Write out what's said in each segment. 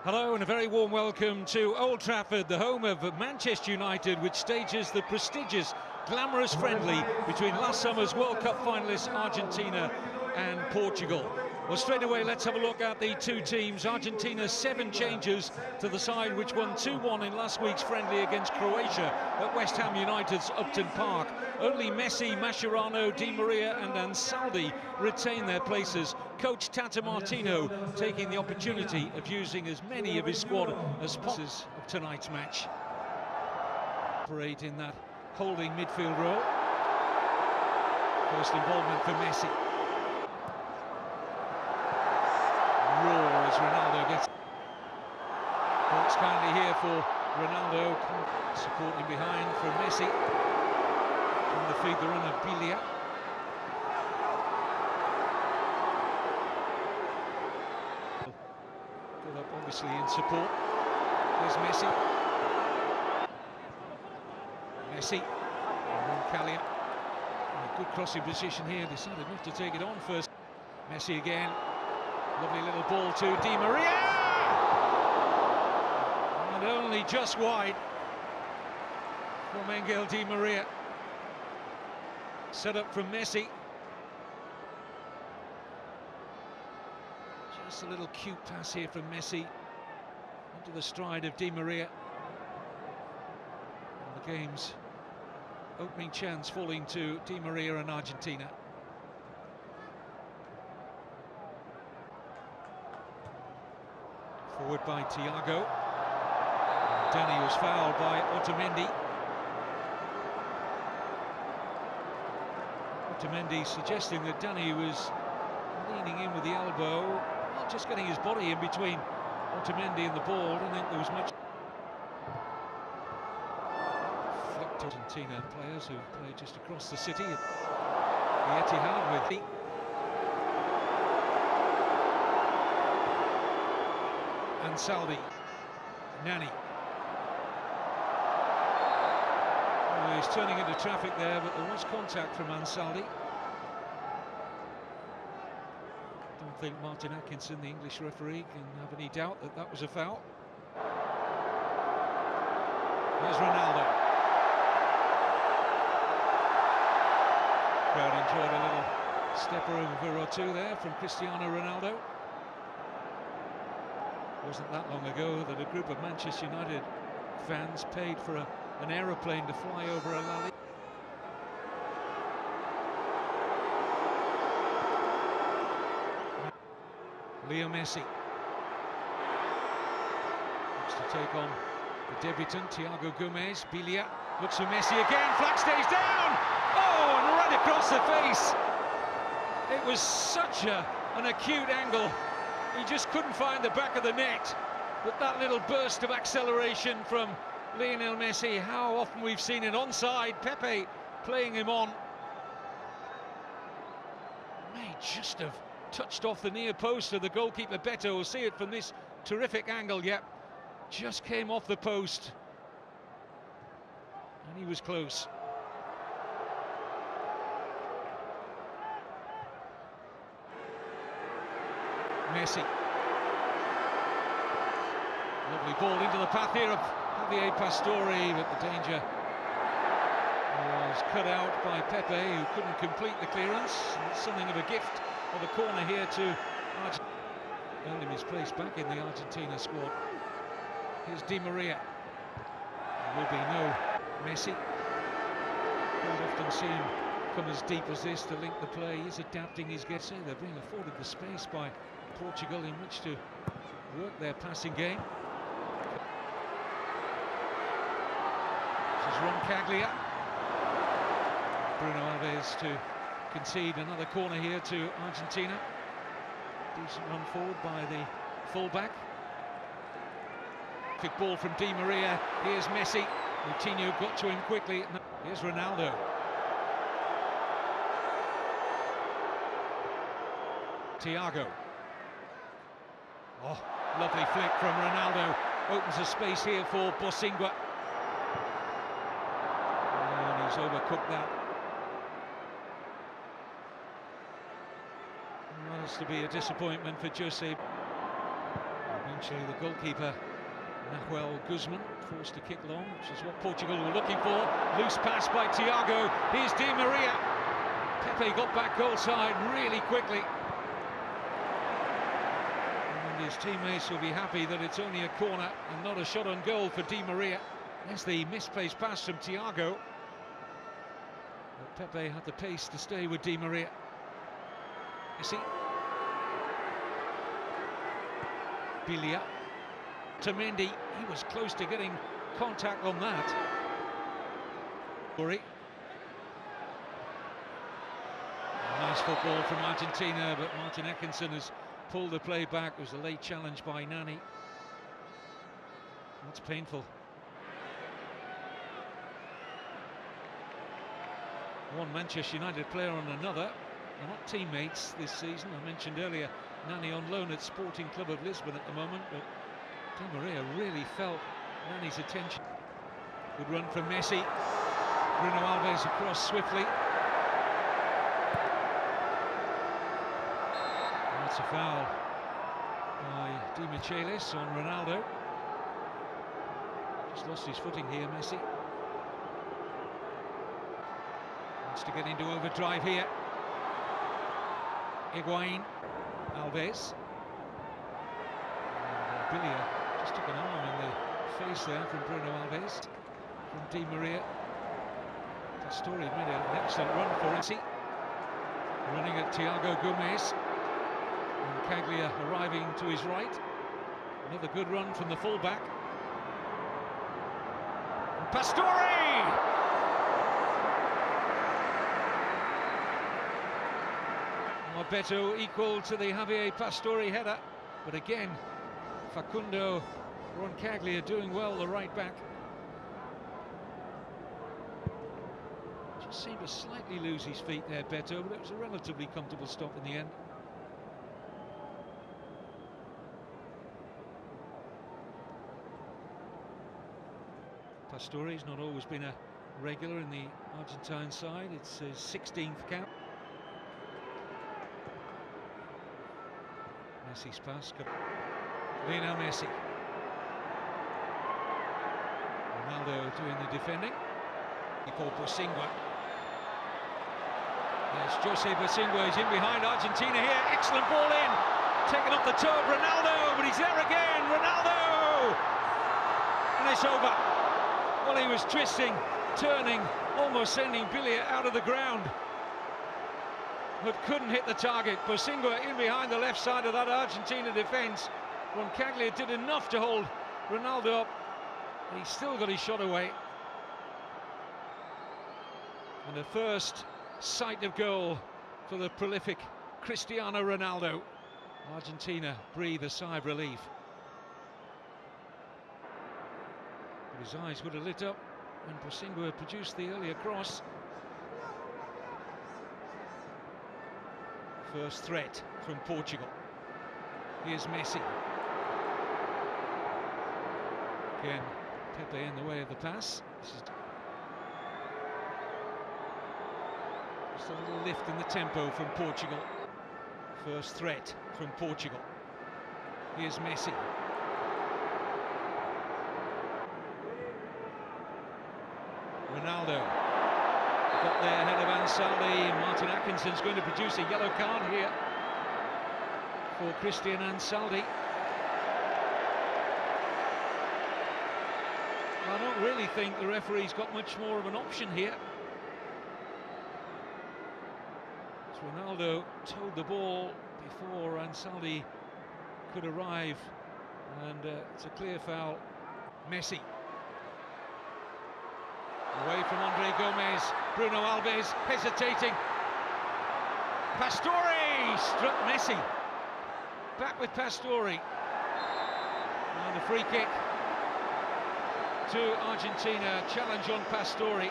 Hello and a very warm welcome to Old Trafford, the home of Manchester United, which stages the prestigious, glamorous friendly between last summer's World Cup finalists Argentina and Portugal. Well, straight away, let's have a look at the two teams. Argentina's 7 changes to the side, which won 2-1 in last week's friendly against Croatia at West Ham United's Upton Park. Only Messi, Mascherano, Di Maria and Ansaldi retain their places. Coach Tata Martino taking the opportunity of using as many of his squad as possible of tonight's match. Operate in that holding midfield role. First involvement for Messi. Roar as Ronaldo gets. Box kindly here for Ronaldo. Supporting behind from Messi. Trying to feed the run of Biglia. Good up obviously in support. There's Messi. Messi. Roncaglia. In a good crossing position here. Decided not to take it on first. Messi again. Lovely little ball to Di Maria! And only just wide from Angel Di Maria. Set up from Messi. Just a little cute pass here from Messi into the stride of Di Maria. And the game's opening chance falling to Di Maria and Argentina. Forward by Thiago. Dani was fouled by Otamendi. Otamendi suggesting that Dani was leaning in with the elbow, not just getting his body in between Otamendi and the ball. I don't think there was much. Flicked Argentina players who played just across the city at the Etihad with Ansaldi, Nani. Oh, he's turning into traffic there, but there was contact from Ansaldi. Don't think Martin Atkinson, the English referee, can have any doubt that that was a foul. There's Ronaldo. Crowd enjoyed a little stepper over or two there from Cristiano Ronaldo. It wasn't that long ago that a group of Manchester United fans paid for an aeroplane to fly over a La Liga. Leo Messi looks to take on the debutant Thiago Gomez. Biglia looks for Messi again. Flag stays down. Oh, and right across the face. It was such an acute angle. He just couldn't find the back of the net. But that little burst of acceleration from Lionel Messi, how often we've seen it onside. Pepe playing him on. May just have touched off the near post of the goalkeeper Beto. We'll see it from this terrific angle. Yep, just came off the post. And he was close. Messi. Lovely ball into the path here of Javier Pastore, but the danger was cut out by Pepe, who couldn't complete the clearance. It's something of a gift of a corner here to Argentina. Earned him his place back in the Argentina squad. Here's Di Maria. There will be no Messi. Don't often see him come as deep as this to link the play. He's adapting his get. They're being afforded the space by Portugal in which to work their passing game. This is Roncaglia. Bruno Alves to concede another corner here to Argentina. Decent run forward by the fullback. Kick ball from Di Maria. Here's Messi. Coutinho got to him quickly. Here's Ronaldo. Thiago. Oh, lovely flick from Ronaldo. Opens a space here for Bosingua. And he's overcooked that. Has to be a disappointment for Jose. Actually, the goalkeeper, Nahuel Guzman, forced to kick long, which is what Portugal were looking for. Loose pass by Thiago. Here's Di Maria. Pepe got back goal side really quickly. And his teammates will be happy that it's only a corner and not a shot on goal for Di Maria. There's the misplaced pass from Thiago. But Pepe had the pace to stay with Di Maria. Messi. Bilia. To Mendy. He was close to getting contact on that. Nice football from Argentina, but Martin Atkinson has pulled the play back. It was a late challenge by Nani. That's painful. One Manchester United player on another. They're not teammates this season. I mentioned earlier Nani on loan at Sporting Club of Lisbon at the moment, but Di Maria really felt Nani's attention. Good run from Messi. Bruno Alves across swiftly. That's a foul by Di Michelis on Ronaldo. Just lost his footing here, Messi. Wants to get into overdrive here. Higuain. Alves. And Bilia just took an arm in the face there from Bruno Alves. From Di Maria. Pastore made an excellent run for Messi. Running at Thiago Gomez. And Caglia arriving to his right. Another good run from the fullback. And Pastore! Beto equal to the Javier Pastore header, but again Facundo Roncaglia doing well, the right back. Just seemed to slightly lose his feet there, Beto, but it was a relatively comfortable stop in the end. Pastore's not always been a regular in the Argentine side. It's his 16th cap. Messi's pass. Lionel Messi. Ronaldo doing the defending. For Bosingwa. There's Jose Bosingwa. He's in behind Argentina here. Excellent ball in. Taken off the toe of Ronaldo, but he's there again. Ronaldo! And it's over. Well, he was twisting, turning, almost sending Bilia out of the ground, but couldn't hit the target. Bosingwa in behind the left side of that Argentina defence. Roncaglia did enough to hold Ronaldo up, and he still got his shot away. And the first sight of goal for the prolific Cristiano Ronaldo. Argentina breathe a sigh of relief. But his eyes would have lit up when Bosingwa produced the earlier cross. First threat from Portugal. Here's Messi. Again, Pepe in the way of the pass. This is just a little lift in the tempo from Portugal. First threat from Portugal. Here's Messi. Ronaldo got there ahead of Ansaldi. Martin Atkinson's going to produce a yellow card here for Christian Ansaldi. I don't really think the referee's got much more of an option here. As Ronaldo towed the ball before Ansaldi could arrive, and it's a clear foul. Messi. Away from Andre Gomez. Bruno Alves hesitating. Pastore struck Messi. Back with Pastore. And a free kick to Argentina. Challenge on Pastore.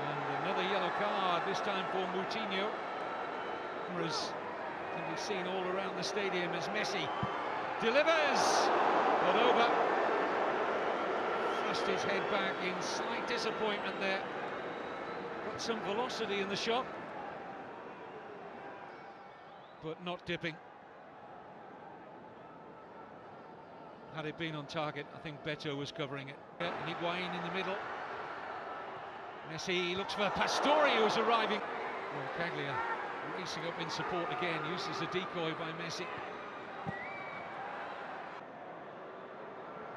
And another yellow card, this time for Moutinho. Cameras can be seen all around the stadium as Messi delivers. But over. Thrust his head back in slight disappointment there. Got some velocity in the shot, but not dipping. Had it been on target, I think Beto was covering it. And Higuain in the middle. Messi looks for Pastore, who's arriving. Well, Caglia racing up in support again, used as a decoy by Messi.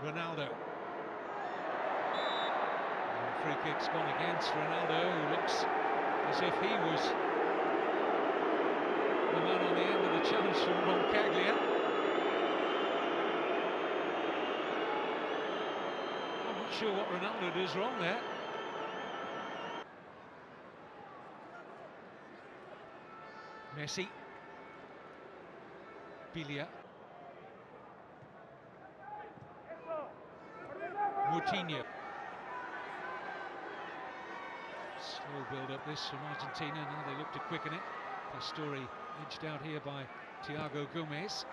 Ronaldo. Free kick's gone against Ronaldo, who looks as if he was the man on the end of the challenge from Roncaglia. I'm not sure what Ronaldo does wrong there. Messi. Biglia. Moutinho. Slow build-up this from Argentina, now they look to quicken it. Pastore edged out here by Thiago Gomez.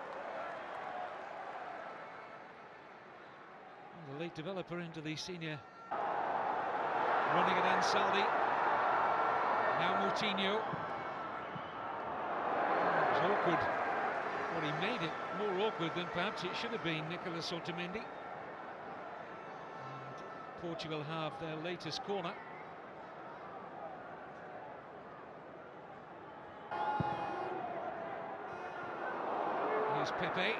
The late developer into the senior. Running at Ansaldi. Now Moutinho. It was awkward. Well, he made it more awkward than perhaps it should have been, Nicolas Otamendi. And Portugal have their latest corner. Here's Pepe.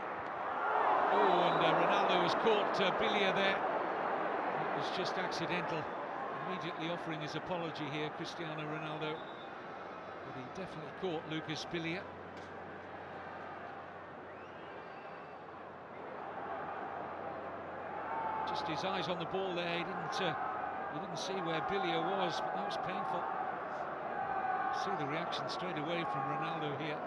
Oh, and Ronaldo has caught Biglia there. It was just accidental. Immediately offering his apology here, Cristiano Ronaldo. But he definitely caught Lucas Biglia. Just his eyes on the ball there. He didn't see where Biglia was, but that was painful. See the reaction straight away from Ronaldo here.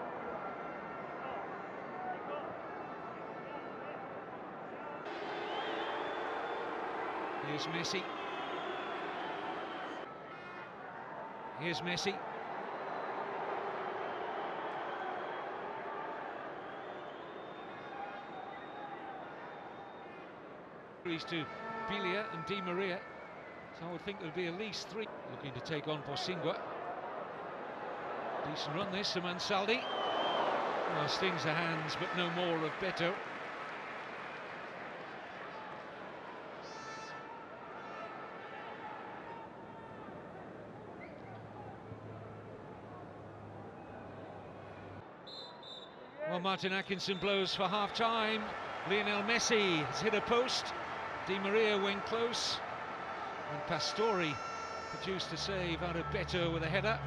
Here's Messi. Here's Messi. To Biglia and Di Maria, so I would think there'll be at least three. Looking to take on Bosingwa. Decent run this from Ansaldi. Well, stings the hands, but no more of Beto. Well, Martin Atkinson blows for half-time. Lionel Messi has hit a post. Di Maria went close. And Pastore produced a save out of Beto with a header.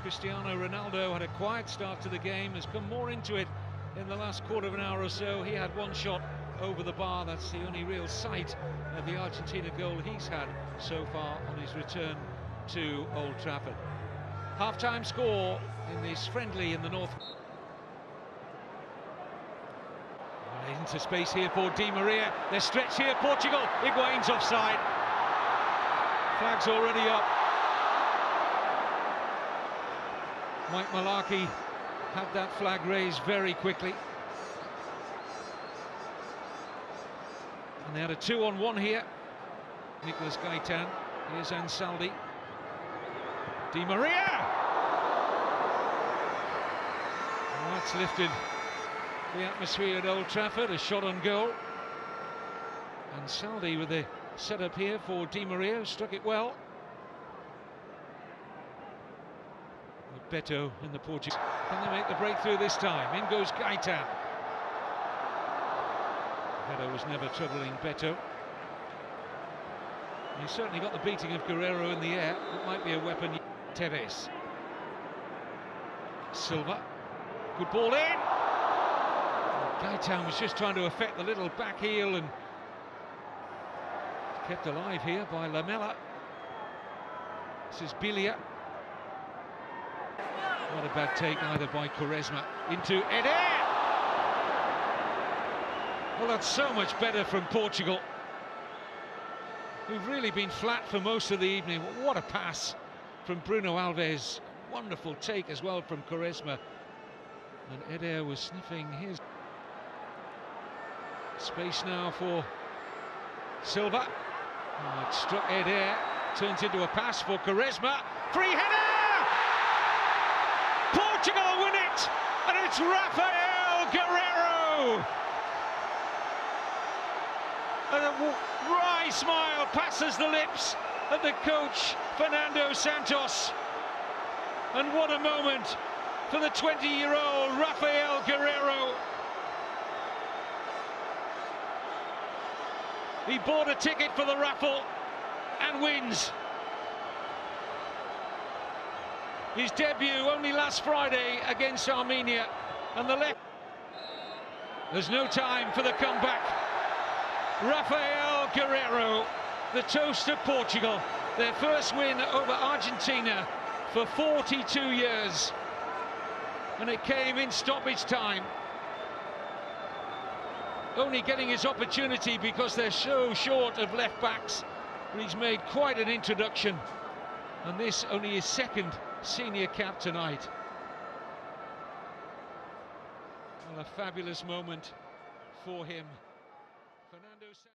Cristiano Ronaldo had a quiet start to the game, has come more into it in the last quarter of an hour or so. He had one shot over the bar. That's the only real sight of the Argentina goal he's had so far on his return to Old Trafford. Half-time score in this friendly in the north. Into space here for Di Maria. They're stretched here, Portugal. Higuain's offside. Flag's already up. Mike Malarkey had that flag raised very quickly. And they had a 2-on-1 here. Nicolas Gaitan. Here's Ansaldi. Di Maria! Well, that's lifted the atmosphere at Old Trafford. A shot on goal. Ansaldi with the setup here for Di Maria, struck it well. Beto in the Portuguese. Can they make the breakthrough this time? In goes Gaitan. Beto was never troubling Beto. He certainly got the beating of Guerrero in the air. It might be a weapon. Tevez. Silva. Good ball in. Gaitan was just trying to affect the little back heel and kept alive here by Lamela. This is Biglia. Not a bad take either by Quaresma. Into Eder! Well, that's so much better from Portugal, who've really been flat for most of the evening. What a pass from Bruno Alves. Wonderful take as well from Quaresma. And Eder was sniffing his space now for Silva. Oh, it struck Eder, turns into a pass for Quaresma. Free header! Portugal win it, and it's Rafael Guerrero. And a wry smile passes the lips of the coach, Fernando Santos. And what a moment for the 20-year-old Rafael Guerreiro. He bought a ticket for the raffle and wins. His debut only last Friday against Armenia, and the left. There's no time for the comeback. Rafael Guerreiro, the toast of Portugal, their first win over Argentina for 42 years, and it came in stoppage time. Only getting his opportunity because they're so short of left backs, but he's made quite an introduction, and this only his second senior cap tonight. Well, a fabulous moment for him. Fernando